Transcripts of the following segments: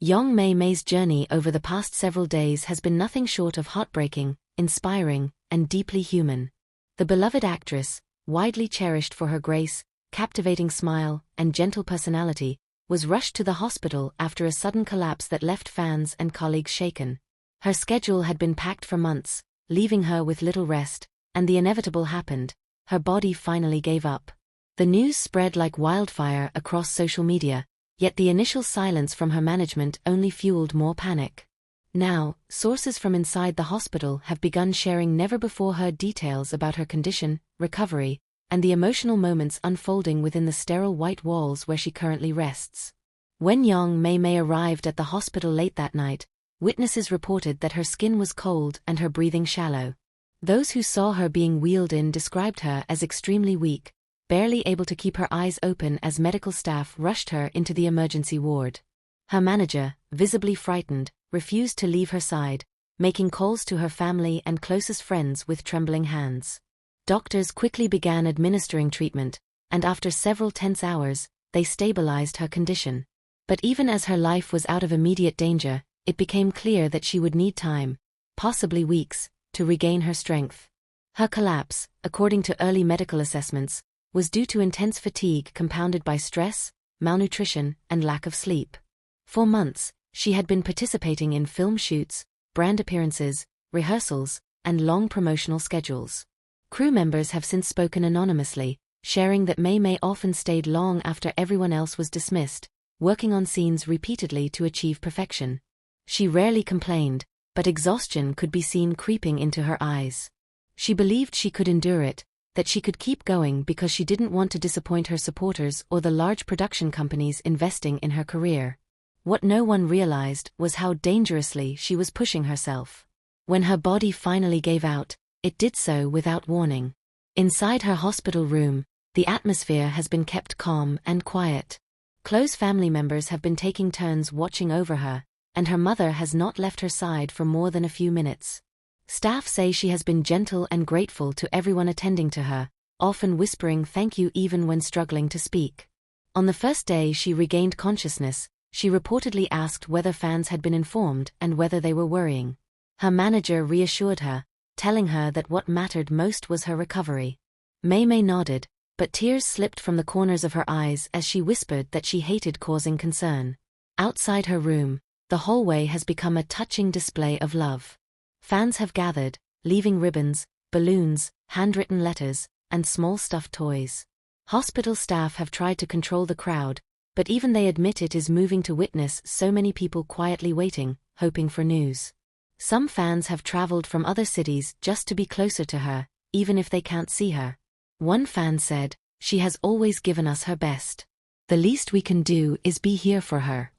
Yong Maymay's journey over the past several days has been nothing short of heartbreaking, inspiring, and deeply human. The beloved actress, widely cherished for her grace, captivating smile, and gentle personality, was rushed to the hospital after a sudden collapse that left fans and colleagues shaken. Her schedule had been packed for months, leaving her with little rest, and the inevitable happened. Her body finally gave up. The news spread like wildfire across social media, yet the initial silence from her management only fueled more panic. Now, sources from inside the hospital have begun sharing never-before-heard details about her condition, recovery, and the emotional moments unfolding within the sterile white walls where she currently rests. When Yong Maymay arrived at the hospital late that night, witnesses reported that her skin was cold and her breathing shallow. Those who saw her being wheeled in described her as extremely weak, barely able to keep her eyes open as medical staff rushed her into the emergency ward. Her manager, visibly frightened, refused to leave her side, making calls to her family and closest friends with trembling hands. Doctors quickly began administering treatment, and after several tense hours, they stabilized her condition. But even as her life was out of immediate danger, it became clear that she would need time, possibly weeks, to regain her strength. Her collapse, according to early medical assessments, was due to intense fatigue compounded by stress, malnutrition, and lack of sleep. For months, she had been participating in film shoots, brand appearances, rehearsals, and long promotional schedules. Crew members have since spoken anonymously, sharing that Mei Mei often stayed long after everyone else was dismissed, working on scenes repeatedly to achieve perfection. She rarely complained, but exhaustion could be seen creeping into her eyes. She believed she could endure it, that she could keep going because she didn't want to disappoint her supporters or the large production companies investing in her career. What no one realized was how dangerously she was pushing herself. When her body finally gave out, it did so without warning. Inside her hospital room, the atmosphere has been kept calm and quiet. Close family members have been taking turns watching over her, and her mother has not left her side for more than a few minutes. Staff say she has been gentle and grateful to everyone attending to her, often whispering thank you even when struggling to speak. On the first day she regained consciousness, she reportedly asked whether fans had been informed and whether they were worrying. Her manager reassured her, telling her that what mattered most was her recovery. Mei Mei nodded, but tears slipped from the corners of her eyes as she whispered that she hated causing concern. Outside her room, the hallway has become a touching display of love. Fans have gathered, leaving ribbons, balloons, handwritten letters, and small stuffed toys. Hospital staff have tried to control the crowd, but even they admit it is moving to witness so many people quietly waiting, hoping for news. Some fans have traveled from other cities just to be closer to her, even if they can't see her. One fan said, "She has always given us her best. The least we can do is be here for her."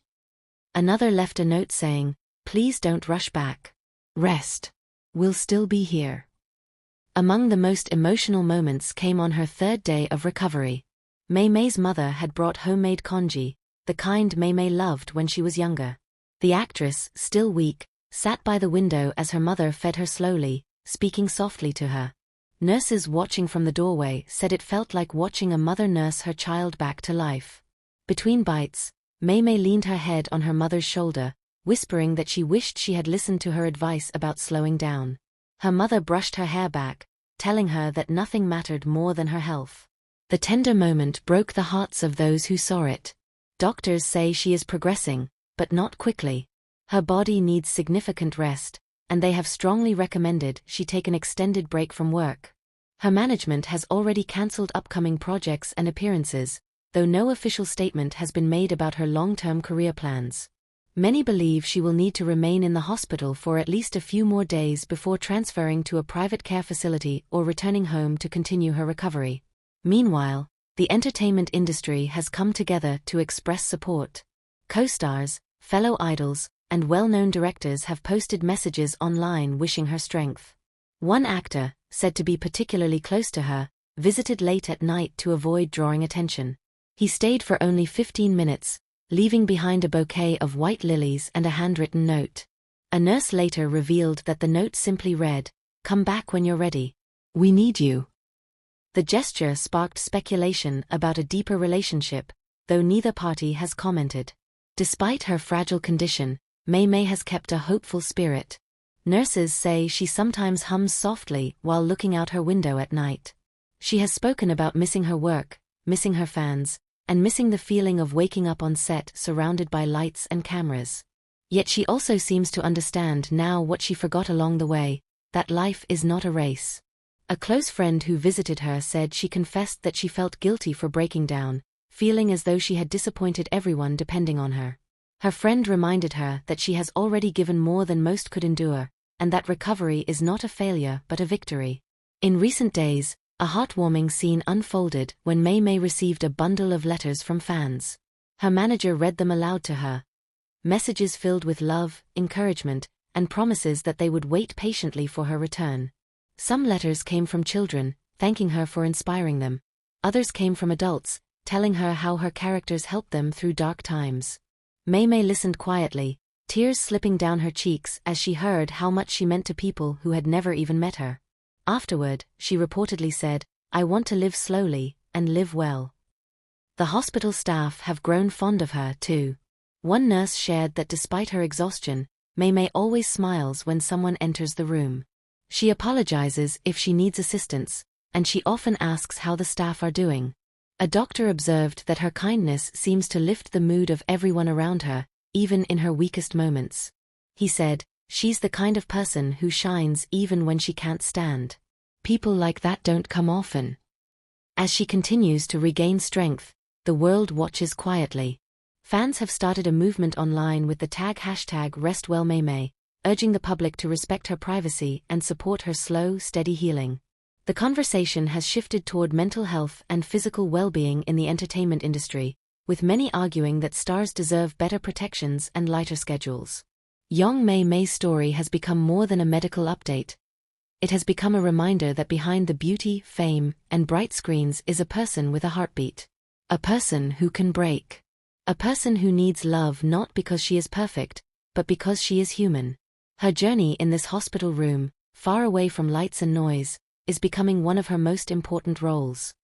Another left a note saying, "Please don't rush back. Rest. We'll still be here." Among the most emotional moments came on her third day of recovery. Mei May's mother had brought homemade congee, the kind Mei Mei loved when she was younger. The actress, still weak, sat by the window as her mother fed her slowly, speaking softly to her. Nurses watching from the doorway said it felt like watching a mother nurse her child back to life. Between bites, Mei Mei leaned her head on her mother's shoulder, whispering that she wished she had listened to her advice about slowing down. Her mother brushed her hair back, telling her that nothing mattered more than her health. The tender moment broke the hearts of those who saw it. Doctors say she is progressing, but not quickly. Her body needs significant rest, and they have strongly recommended she take an extended break from work. Her management has already cancelled upcoming projects and appearances, though no official statement has been made about her long-term career plans. Many believe she will need to remain in the hospital for at least a few more days before transferring to a private care facility or returning home to continue her recovery. Meanwhile, the entertainment industry has come together to express support. Co-stars, fellow idols, and well-known directors have posted messages online wishing her strength. One actor, said to be particularly close to her, visited late at night to avoid drawing attention. He stayed for only 15 minutes, leaving behind a bouquet of white lilies and a handwritten note. A nurse later revealed that the note simply read, "Come back when you're ready. We need you." The gesture sparked speculation about a deeper relationship, though neither party has commented. Despite her fragile condition, Mei Mei has kept a hopeful spirit. Nurses say she sometimes hums softly while looking out her window at night. She has spoken about missing her work, missing her fans, and missing the feeling of waking up on set surrounded by lights and cameras. Yet she also seems to understand now what she forgot along the way, that life is not a race. A close friend who visited her said she confessed that she felt guilty for breaking down, feeling as though she had disappointed everyone depending on her. Her friend reminded her that she has already given more than most could endure, and that recovery is not a failure but a victory. In recent days, a heartwarming scene unfolded when Mei Mei received a bundle of letters from fans. Her manager read them aloud to her. Messages filled with love, encouragement, and promises that they would wait patiently for her return. Some letters came from children, thanking her for inspiring them. Others came from adults, telling her how her characters helped them through dark times. Mei Mei listened quietly, tears slipping down her cheeks as she heard how much she meant to people who had never even met her. Afterward, she reportedly said, "I want to live slowly, and live well." The hospital staff have grown fond of her too. One nurse shared that despite her exhaustion, Mei Mei always smiles when someone enters the room. She apologizes if she needs assistance, and she often asks how the staff are doing. A doctor observed that her kindness seems to lift the mood of everyone around her, even in her weakest moments. He said, "She's the kind of person who shines even when she can't stand. People like that don't come often." As she continues to regain strength, the world watches quietly. Fans have started a movement online with the tag #RestWellMaymay, urging the public to respect her privacy and support her slow, steady healing. The conversation has shifted toward mental health and physical well-being in the entertainment industry, with many arguing that stars deserve better protections and lighter schedules. Yong Maymay's story has become more than a medical update. It has become a reminder that behind the beauty, fame, and bright screens is a person with a heartbeat. A person who can break. A person who needs love not because she is perfect, but because she is human. Her journey in this hospital room, far away from lights and noise, is becoming one of her most important roles.